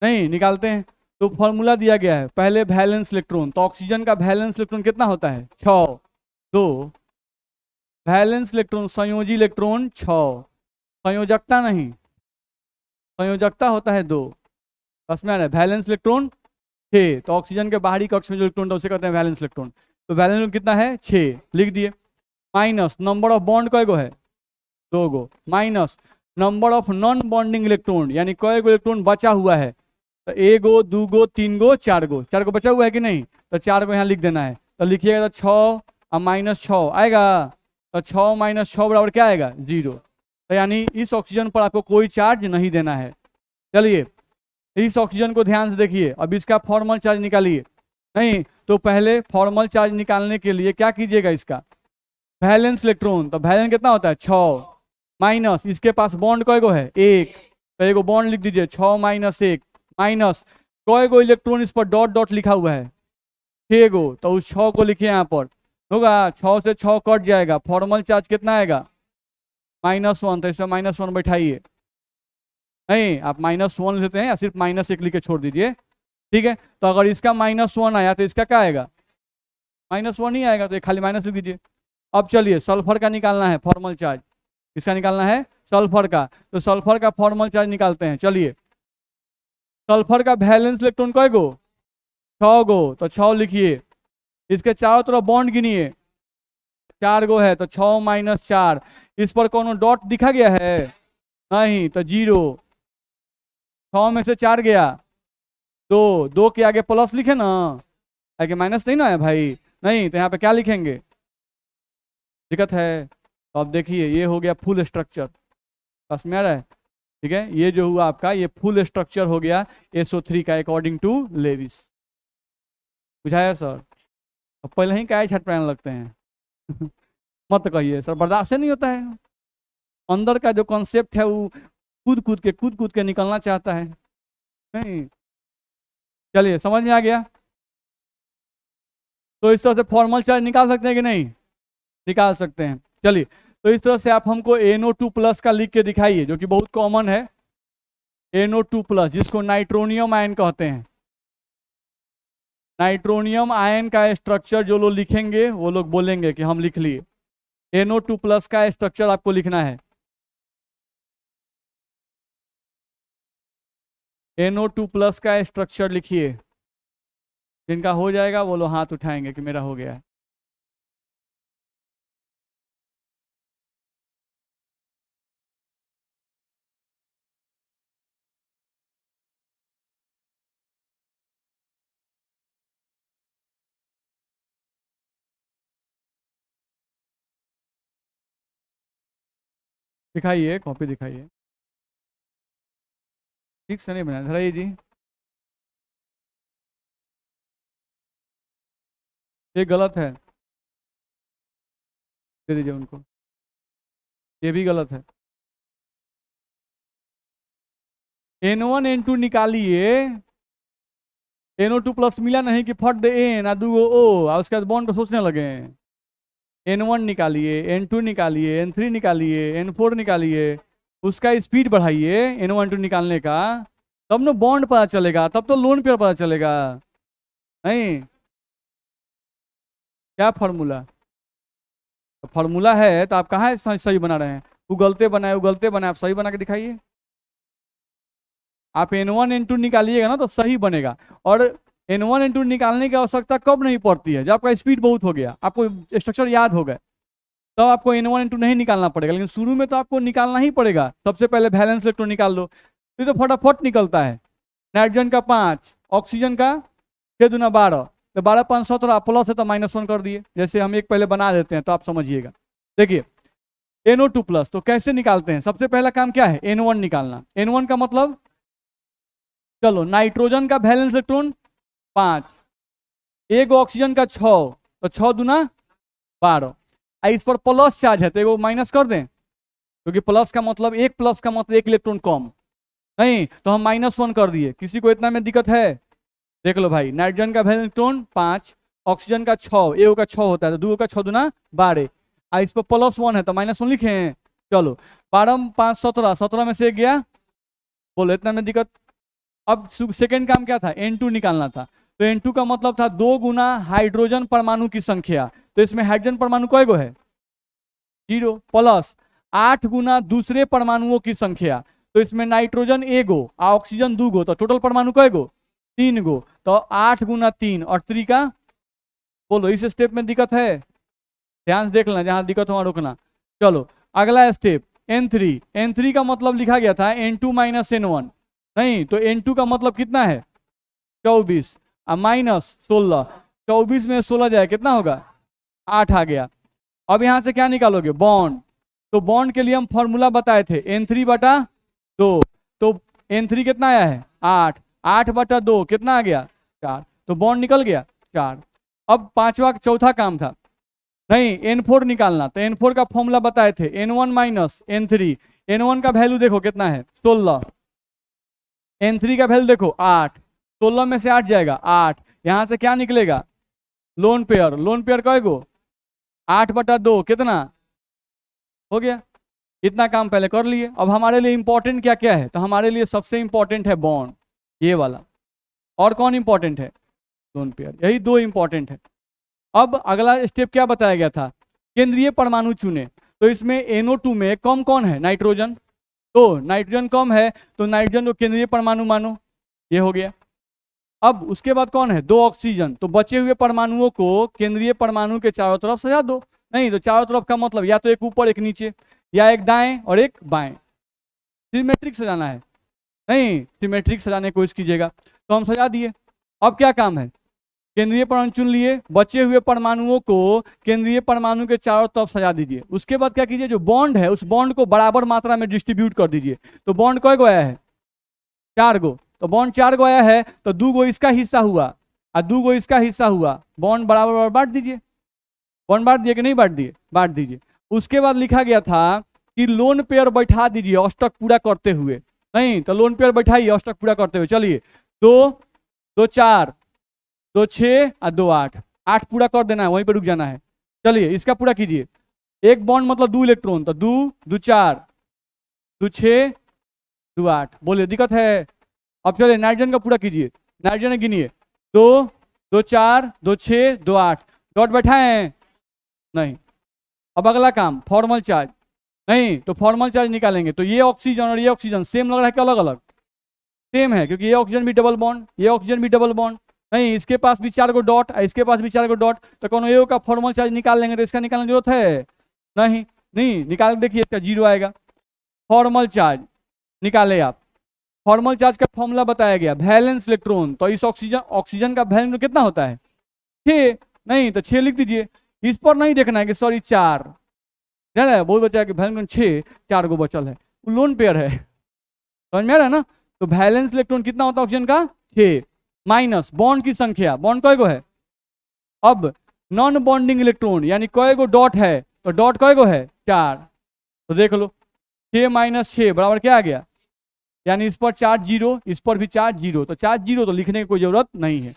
Speaker 1: नहीं निकालते हैं, तो फॉर्मूला दिया गया है, पहले वैलेंस इलेक्ट्रॉन, तो ऑक्सीजन का वैलेंस इलेक्ट्रॉन कितना होता है 6, 2 वैलेंस इलेक्ट्रॉन, संयोजी इलेक्ट्रॉन 6, संयोजकता नहीं, संयोजकता होता है 2, बस में वैलेंस इलेक्ट्रॉन 6, तो ऑक्सीजन के बाहरी कक्ष में जो इलेक्ट्रॉन था उसे कहते हैं वैलेंस इलेक्ट्रॉन। तो वैलेंस कितना है 6, लिख दिए। माइनस नंबर ऑफ बॉन्ड कय गो है 2 गो, minus number of non bonding electron यानी कय गो इलेक्ट्रॉन बचा हुआ है, तो 1 गो 2 गो 3 गो 4 गो, 4 गो बचा हुआ है कि नहीं, तो 4 को यहाँ लिख देना है। तो लिखिएगा तो 6 और -6 आएगा, तो 6 - 6 बराबर क्या आएगा 0। तो यानी इस ऑक्सीजन पर आपको कोई चार्ज नहीं देना है। चलिए इस ऑक्सीजन को ध्यान से देखिए, अब इसका फॉर्मल चार्ज निकालिए। नहीं तो पहले फॉर्मल चार्ज निकालने के लिए क्या कीजिएगा, इसका वैलेंस इलेक्ट्रॉन, तो वैलेंस कितना होता है 6, माइनस इसके पास बॉन्ड कय गो है 1, तो एगो बॉन्ड लिख दीजिए 6 - 1, माइनस कय गो इलेक्ट्रॉन इस पर डॉट डॉट लिखा हुआ है 6 गो, तो उस 6 को लिखिए यहाँ पर, होगा 6 से 6 कट जाएगा, फॉर्मल चार्ज कितना आएगा -1, तो इसमें -1 बैठाइए। नहीं आप -1 लेते हैं या सिर्फ -1 लिख के छोड़ दीजिए, ठीक है। तो अगर इसका -1 आया तो इसका क्या आएगा -1 ही आएगा, तो खाली माइनस लिख दीजिए। अब चलिए सल्फर का निकालना है फॉर्मल चार्ज, किसका निकालना है सल्फर का, तो सल्फर का फॉर्मल चार्ज निकालते हैं। चलिए सल्फर का वैलेंस इलेक्ट्रॉन कय गो 6 गो, तो 6 लिखिए, इसके चारों तरफ बॉन्ड गिनिए 4 गो है, तो 6 - 4, इस पर कोनो डॉट दिखा गया है नहीं, तो 0, 6 में से 4 गया 2, 2 के आगे प्लस लिखे ना, आगे माइनस नहीं ना है भाई, नहीं तो यहाँ पे क्या लिखेंगे, दिक्कत है। तो अब देखिए ये हो गया फुल स्ट्रक्चर, बस में आ रहा है, ठीक है। ये जो हुआ आपका ये फुल स्ट्रक्चर हो गया SO3 का अकॉर्डिंग टू लेविस। बुझाया सर, अब पहले ही क्या छटपटाने लगते हैं मत कहिए सर, बर्दाश्त नहीं होता है, अंदर का जो कॉन्सेप्ट है वो कूद कूद के निकलना चाहता है। नहीं चलिए समझ में आ गया। तो इस तरह से फॉर्मल चार्ज निकाल सकते हैं कि नहीं, निकाल सकते हैं। चलिए तो इस तरह से आप हमको NO2+ का लिख के दिखाइए, जो कि बहुत कॉमन है NO2+, जिसको नाइट्रोनियम आयन कहते हैं। नाइट्रोनियम आयन का स्ट्रक्चर जो लोग लिखेंगे वो लोग बोलेंगे कि हम लिख लिए। NO2+ का स्ट्रक्चर आपको लिखना है, NO2+ का स्ट्रक्चर लिखिए। जिनका हो जाएगा वो लोग हाथ उठाएंगे कि मेरा हो गया है। दिखाइए कॉपी दिखाइए, ठीक से नहीं बनाया धराइए जी, ये गलत है, दे दीजिए उनको, ये भी गलत है। N1 N2 निकालिए, NO2+ मिला नहीं कि फट दे N आ 2 O और उसके बाद बॉन्ड को सोचने लगे। N1 निकालिए, N2 निकालिए, N3 निकालिए, N4 निकालिए, उसका स्पीड बढ़ाइए N1 N2 निकालने का, तब ना बॉन्ड पता चलेगा, तब तो लोन पेयर पता चलेगा। नहीं क्या फार्मूला, फार्मूला है तो आप कहाँ सही सही बना रहे हैं, उगलते बनाए उगलते बनाए, आप सही बना के दिखाइए। आप N1 N2 निकालिएगा ना तो सही बनेगा, और N1 N2 निकालने की आवश्यकता कब नहीं पड़ती है, जब आपका स्पीड बहुत हो गया, आपको स्ट्रक्चर याद हो गए, तब आपको N1 N2 नहीं निकालना पड़ेगा। लेकिन शुरू में तो आपको निकालना ही पड़ेगा, सबसे पहले वैलेंस इलेक्ट्रॉन निकाल लो, ये तो फटाफट निकलता है। नाइट्रोजन का 5, ऑक्सीजन का 6 दूना 12, तो 12 5 17, प्लस है तो -1 कर दिए, जैसे हम एक पहले बना देते हैं तो आप समझिएगा। देखिए NO2+, तो कैसे निकालते हैं, सबसे पहला काम क्या है N1 निकालना। N1 का मतलब, चलो नाइट्रोजन का वैलेंस इलेक्ट्रॉन 5, एक ऑक्सीजन का 6, तो 6 दूना 12, इस पर प्लस चार्ज है तो एगो माइनस कर दें, क्योंकि प्लस का मतलब एक इलेक्ट्रॉन कम, नहीं तो हम -1 कर दिए। किसी को इतना में दिक्कत है, देख लो भाई, नाइट्रोजन का वैलेंस इलेक्ट्रॉन 5, ऑक्सीजन का 6, एगो का 6 होता है, तो 2 का 6 दूना 12, इस पर +1 है तो -1 लिखे। चलो 12 5 17, 17 में से एक गया, बोलो इतना में दिक्कत। अब सेकेंड काम क्या था N2 निकालना था, तो N2 का मतलब था 2 गुना हाइड्रोजन परमाणु की संख्या, तो इसमें हाइड्रोजन परमाणु कय गो है 0, प्लस 8 गुना दूसरे परमाणुओं की संख्या, तो इसमें नाइट्रोजन एगो ऑक्सीजन 2 गो, तो टोटल परमाणु कय गो 3 गो, तो 8 गुना 3 और 3 का बोलो इस स्टेप में दिक्कत है? ध्यान से देख लेना, जहां दिक्कत हो वहां रोकना। चलो अगला स्टेप N3। N3 का मतलब लिखा गया था N2 माइनस N1, नहीं तो N2 का मतलब कितना है 24 माइनस 16, 24 में 16 जाए कितना होगा 8 आ गया। अब यहां से क्या निकालोगे बॉन्ड, तो बॉन्ड के लिए हम फॉर्मूला बताए थे N3 बटा 2, तो N3 कितना आया है 8, 8 बटा 2 कितना आ गया 4, तो बॉन्ड निकल गया 4। अब पांचवा चौथा काम था नहीं N4 निकालना, तो N4 का फॉर्मूला बताए थे N1 माइनस N3। N1 का वैल्यू देखो कितना है 16, N3 का वैल्यू देखो 8, 16 में से 8 जाएगा 8, यहां से क्या निकलेगा लोन पेयर, लोन पेयर कहेगो 8 बटा 2 कितना हो गया। इतना काम पहले कर लिए। अब हमारे लिए इंपॉर्टेंट क्या क्या है, तो हमारे लिए सबसे इंपॉर्टेंट है बॉन्ड ये वाला, और कौन इंपॉर्टेंट है लोन पेयर, यही दो इंपॉर्टेंट है। अब अगला स्टेप क्या बताया गया था केंद्रीय परमाणु चुने, तो इसमें NO2 में कम कौन है नाइट्रोजन, तो नाइट्रोजन कम है तो नाइट्रोजन को केंद्रीय परमाणु मानो, ये हो गया। अब उसके बाद कौन है 2 ऑक्सीजन, तो बचे हुए परमाणुओं को केंद्रीय परमाणु के चारों तरफ सजा दो, नहीं तो चारों तरफ का मतलब या तो एक ऊपर एक नीचे या एक दाएं और एक बाएं, सिमेट्रिक सजाना है, नहीं सिमेट्रिक सजाने की कोशिश कीजिएगा, तो हम सजा दिए। अब क्या काम है केंद्रीय परमाणु चुन लिए, बचे हुए परमाणुओं को केंद्रीय परमाणु के चारों तरफ सजा दीजिए। उसके बाद क्या कीजिए जो बॉन्ड है उस बॉन्ड को बराबर मात्रा में डिस्ट्रीब्यूट कर दीजिए, तो बॉन्ड कय गो आया है 4 गो, तो बॉन्ड 4 गो आया है तो 2 गो इसका हिस्सा हुआ और 2 गो इसका हिस्सा हुआ, बॉन्ड बराबर बराबर बांट दीजिए। बॉन्ड बांट दिए कि नहीं बांट दिए, बांट दीजिए। उसके बाद लिखा गया था कि लोन पेयर बैठा दीजिए अष्टक पूरा करते हुए, नहीं तो लोन पेयर बैठाइए अष्टक पूरा करते हुए। चलिए 2 2 4 2 6 और 2 8, 8 पूरा कर देना है, वहीं पे रुक जाना है। चलिए इसका पूरा कीजिए, एक बॉन्ड मतलब 2 इलेक्ट्रॉन, तो 2 2 4 2 6 2 8, बोलिए दिक्कत है। अब चलिए नाइट्रोजन का पूरा कीजिए, नाइट्रोजन गिनिए 2 2 4 2 6 2 8, डॉट बैठाए नहीं। अब अगला काम फॉर्मल चार्ज, नहीं तो फॉर्मल चार्ज निकालेंगे, तो ये ऑक्सीजन और ये ऑक्सीजन सेम लग रहा है कि अलग अलग, सेम है क्योंकि ये ऑक्सीजन भी डबल बॉन्ड ये ऑक्सीजन भी डबल बॉन्ड, नहीं इसके पास भी 4 गो डॉट इसके पास भी 4 गो डॉट, तो कौन ए का फॉर्मल चार्ज निकाल लेंगे, तो इसका निकालने की जरूरत है नहीं, नहीं निकाल देखिए इसका 0 आएगा। फॉर्मल चार्ज निकाले आप, फॉर्मल चार्ज का फॉर्मूला बताया गया वैलेंस इलेक्ट्रॉन, तो इस ऑक्सीजन का वैलेंस कितना होता है 6, नहीं तो 6 लिख दीजिए, इस पर नहीं देखना है कि सॉरी 4, जाना है बहुत बचा कि वैलेंस 6 4 गो बचल है, वो लोन पेयर है, समझ में आ रहा है ना। तो वैलेंस इलेक्ट्रॉन कितना होता है ऑक्सीजन का 6 माइनस बॉन्ड की संख्या, बॉन्ड कय गो है, अब नॉन बॉन्डिंग इलेक्ट्रॉन यानी कय गो डॉट है, तो डॉट कय गो है 4, तो देख लो 6 माइनस 6 बराबर क्या आ गया, यानी इस पर चार्ज 0 इस पर भी चार्ज 0, तो चार्ज 0 तो लिखने की कोई जरूरत नहीं है।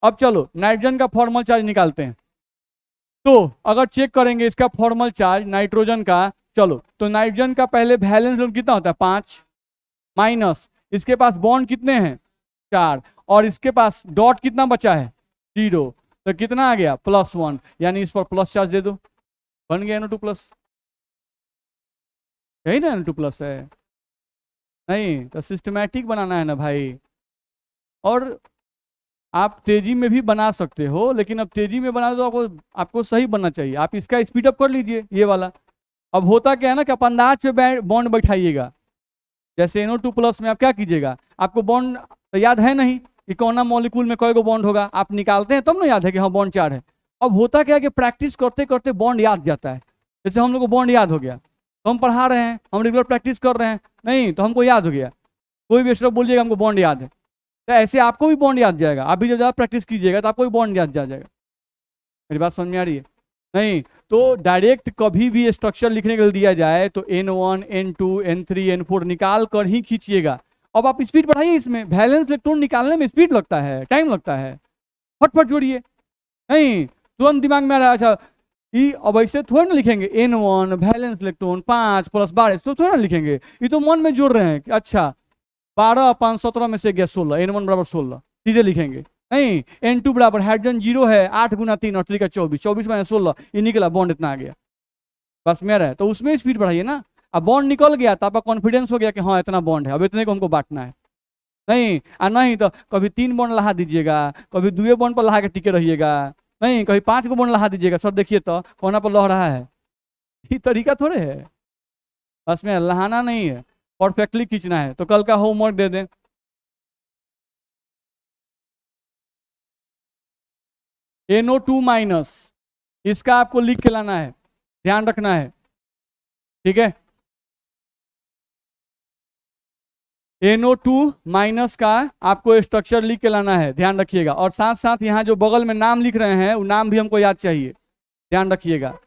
Speaker 1: अब चलो नाइट्रोजन का फॉर्मल चार्ज निकालते हैं, तो अगर चेक करेंगे इसका फॉर्मल चार्ज नाइट्रोजन का, चलो तो नाइट्रोजन का पहले वैलेंस कितना होता है 5 माइनस इसके पास बॉन्ड कितने हैं 4 और इसके पास डॉट कितना बचा है 0, तो कितना आ गया +1, यानी इस पर प्लस चार्ज दे दो, बन गया NO2 प्लस, यही ना NO2 प्लस है, नहीं तो सिस्टमैटिक बनाना है ना भाई। और आप तेजी में भी बना सकते हो, लेकिन अब तेजी में बना तो आपको सही बनना चाहिए, आप इसका स्पीड अप कर लीजिए ये वाला। अब होता क्या है ना कि आप अंदाज पे बॉन्ड बैठाइएगा, जैसे NO2 प्लस में आप क्या कीजिएगा, आपको बॉन्ड तो याद है नहीं कि कौन मॉलिक्यूल में कई गो बॉन्ड होगा, आप निकालते हैं तब ना याद है कि हाँ बॉन्ड 4 है। अब होता क्या है कि प्रैक्टिस करते करते बॉन्ड याद जाता है, जैसे हम लोग को बॉन्ड याद हो गया, तो हम पढ़ा रहे हैं हम रेगुलर प्रैक्टिस कर रहे हैं, नहीं तो हमको याद हो गया, कोई भी एक्स्ट्रा बोलिएगा हमको बॉन्ड याद है, तो ऐसे आपको भी बॉन्ड याद जाएगा, आप भी जब ज़्यादा प्रैक्टिस कीजिएगा तो आपको भी बॉन्ड याद जा जाएगा। मेरी बात समझ में आ रही है, नहीं तो डायरेक्ट कभी भी स्ट्रक्चर लिखने के लिए दिया जाए तो N1 N2 N3 N4 निकाल कर ही खींचिएगा। अब आप स्पीड बढ़ाइए, इसमें वैलेंस इलेक्ट्रॉन निकालने में स्पीड लगता है, टाइम लगता है, फटफट जोड़िए, नहीं तुरंत दिमाग में आ रहा है अच्छा अब ऐसे थोड़ा ना लिखेंगे N1 वैलेंस इलेक्ट्रॉन 5 + 12 तो थोड़ा ना लिखेंगे, ये तो मन में जोड़ रहे हैं कि अच्छा 12 5 17 में से गया 16, N1 बराबर 16 सीधे लिखेंगे, नहीं N2 बराबर हाइड्रोजन 0 है 8 × 3 और 3 का 24, 24 में 16 ये निकला, बॉन्ड इतना आ गया, बस मेरा है, तो उसमें स्पीड बढ़ाइए ना। अब बॉन्ड निकल गया तो आपका कॉन्फिडेंस हो गया कि हाँ इतना बॉन्ड है, अब इतने को हमको बांटना है, नहीं नहीं तो कभी 3 बॉन्ड लहा दीजिएगा, कभी 2 बॉन्ड पर लहा के टिके रहिएगा, नहीं, कभी 5 को बॉन्ड लगा दीजिएगा सर, देखिए तो कोना पर लह रहा है। ये तरीका थोड़े है, उसमें लहाना नहीं है, परफेक्टली खींचना है। तो कल का होमवर्क दे दें। NO2 माइनस, इसका आपको लिख के लाना है, ध्यान रखना है, ठीक है। NO2 माइनस का आपको स्ट्रक्चर लिख के लाना है, ध्यान रखिएगा। और साथ साथ यहाँ जो बगल में नाम लिख रहे हैं वो नाम भी हमको याद चाहिए, ध्यान रखिएगा।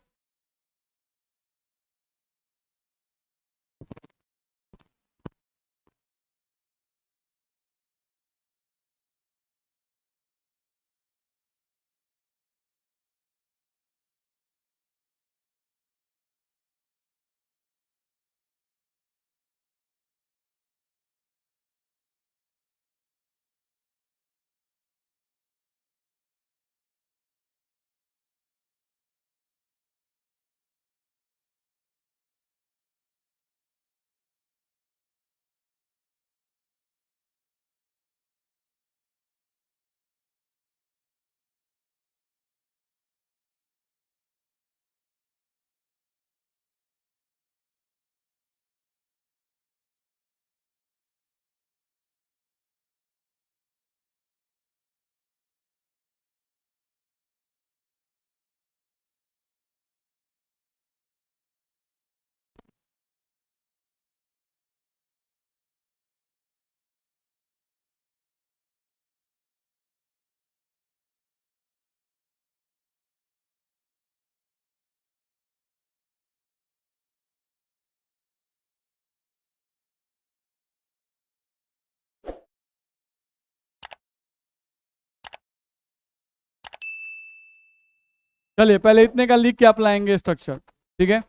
Speaker 1: चलिए पहले इतने का लिख के आप लाएंगे स्ट्रक्चर, ठीक है।